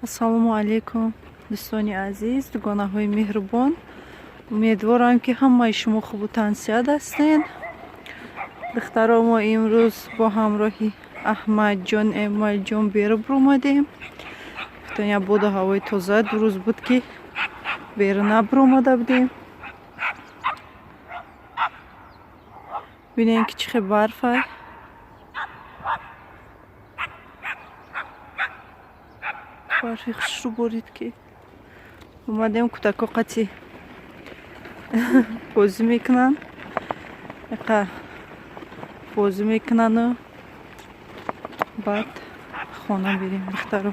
ассалому алайкум дӯстони азиз, дугонаҳои меҳрубон. Умедворам ки ҳамаи шумо хубу тансият ҳастед. духтаро мо имрӯз бо ҳамроҳи аҳмадҷон, эмалҷон беру биромадем. гуфтем як боду ҳавои тоза, ду рӯз буд ки беру набиромада будем. бинем ки чӣ хел барфай. барфи хушрӯ борид ки омадем кӯдако қати бозӣ мекунанд. яқа бозӣ мекунанду баъд хона берем. духтаро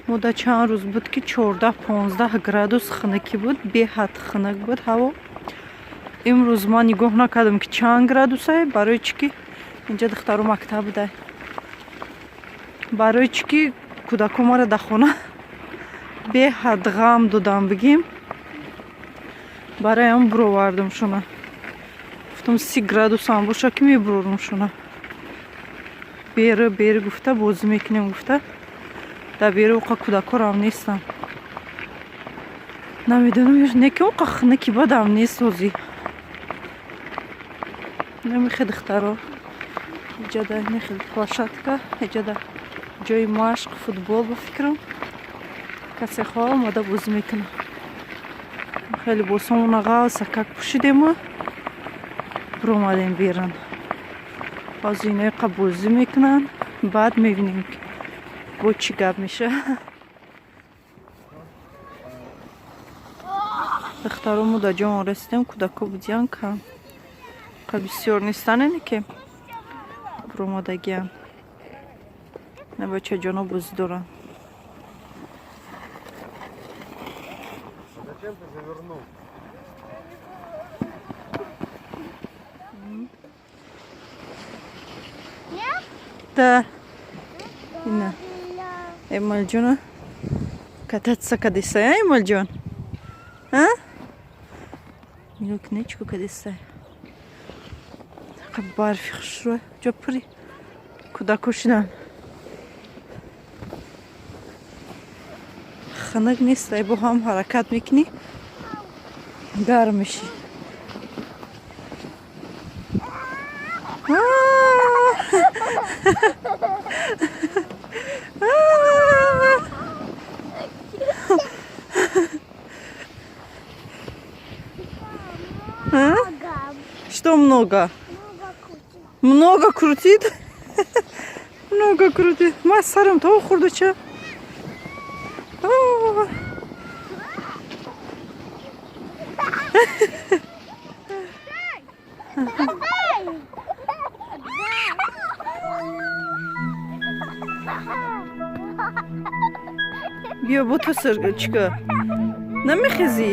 мудда чанд рӯз буд ки 14-15 градус хунукӣ буд, беҳад хунук буд ҳаво. имрӯз ман нигоҳ накардам ки чанд градусае, барои чӣ ки инҷа духтаро мактаб будай, барои чӣ ки кӯдако мара дар хона беҳад ғам додам бигем. барои ҳам бировардамшона. гуфтам 30 градус ҳам боша ки мебироримшона. беру гуфта бозӣ мекунем гуфта дар беру оқа кӯдакорам нестам. намедонам неки оқа хунуки бадам нест ҳозир. намехе духтаро иҷа дар нехел площадка, иҷа дар ҷои машқ футбол ба фикрам касе хоҳа омада бозӣ мекунам. хеле либосамона ғав сакак пӯшидему биромадем берун. ҳозир ино қа бозӣ мекунанд, баъд мебинем ки бо чӣ гап меша. духтаро мо дар ҷои он расидем, кӯдако будиян кам, қа бисёр нестане ки биромадагиам. на бачаҷоно бозӣ доранд. Зачем ты завернул? Да. Ина. Эмалҷона. Кататься кадисая, Эмалҷон? А? Мило кнечку кадисая. Қа барфи хушрӯ. Ҷо пури. Кӯдако шидан. хунук нестай, бо ҳам ҳаракат мекунӣ, гарм мешӣ. Что много? Много крутит? Много крутит. Ман сарам то хурду ча? биё бо ту чика намехезӣ.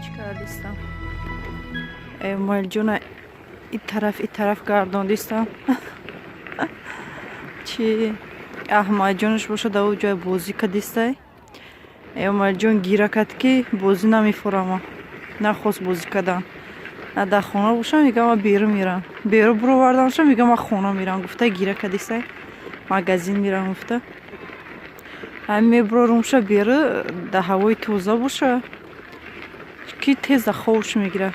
Чикардистам. Эмалҷона и тараф гардондистам. чи аҳмадҷонаш боша дар ҷоя бозӣ кадистай. эмалҷон гира кард ки бозӣ намефорама, нахост бозӣ кардан. дар хона бошам мегам ман беру мирам, беру бировардамшам мегам ман хона мирам. гуфта гира кадистай магазин мирам. гуфта ҳамин мебирорумша беру дар ҳавои тоза боша. ки теза ховш мегира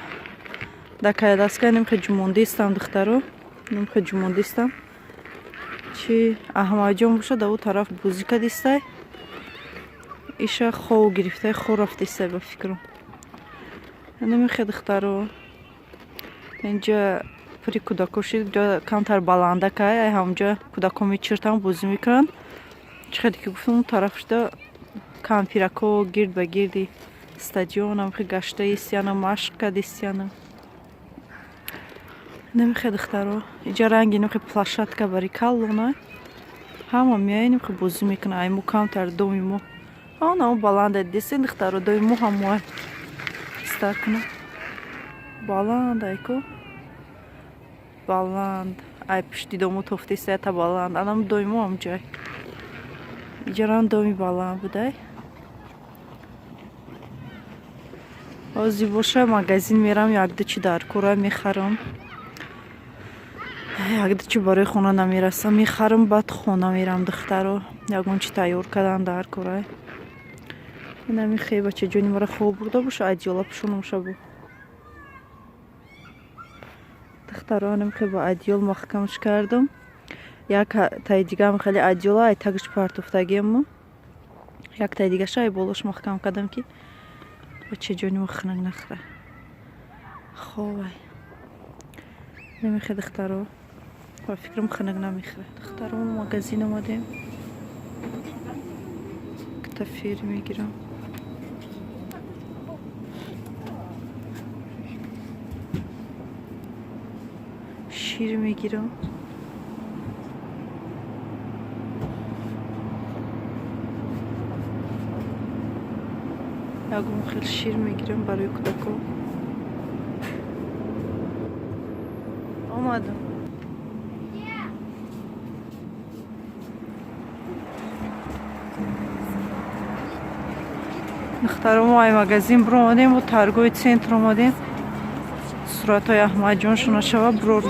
дакая дастка немха ҷумондистам духтаро немха ҷумондистам чи аҳмадҷон боша да ӯ тараф бозӣ кадистай иша хов гирифтай хо рафтистай ба фикрам немехе духтаро инҷа пури кӯдакоши ҷо камтар баландакай ай ҳамҷа кӯдако мечиртам бозӣ мекунанд чихеди ки гуфтам он тараф шуда кампирако гирд ба гирди стадион намехе гашта истяна машқ кад истяна немехе духтаро инҷа ранги немехе плашатка бари каллона ҳама меай немехе бозӣ мекунад ай мо камтар доми мо ана он баланда дисин духтаро доми мо ҳам муай стар кунад баланд айко баланд ай пишти дому тофтисая та баланд анам доми мо ҳам ҷай иҷаран доми баланд будай ҳозир боша магазин мерам якду чи дар кора мехарам якду чи барои хона намерасам мехарам баъд хона мерам духтаро ягон чи тайёр кардан дар кора инами хе бачаҷони мара хоб бурда боша адиёла пӯшонамша бу духтаро намехе ба адиёл маҳкамш кардам як таи дигам хеле адиёла ай тагиш партофтагиаму як таи дигаша ай болош маҳкам кардам ки бачаҷони мо хунак нахӯра ховай намехе духтаро ба фикрам хунак намехӯра духтаро мо магазин омадем катафир мегирам шир мегирам ягон хел шир мегирам барои кӯдако омадам духтаро мо ай магазин биро омадем бо таргои центр омадем суратҳои аҳмадҷоншо нашава бирор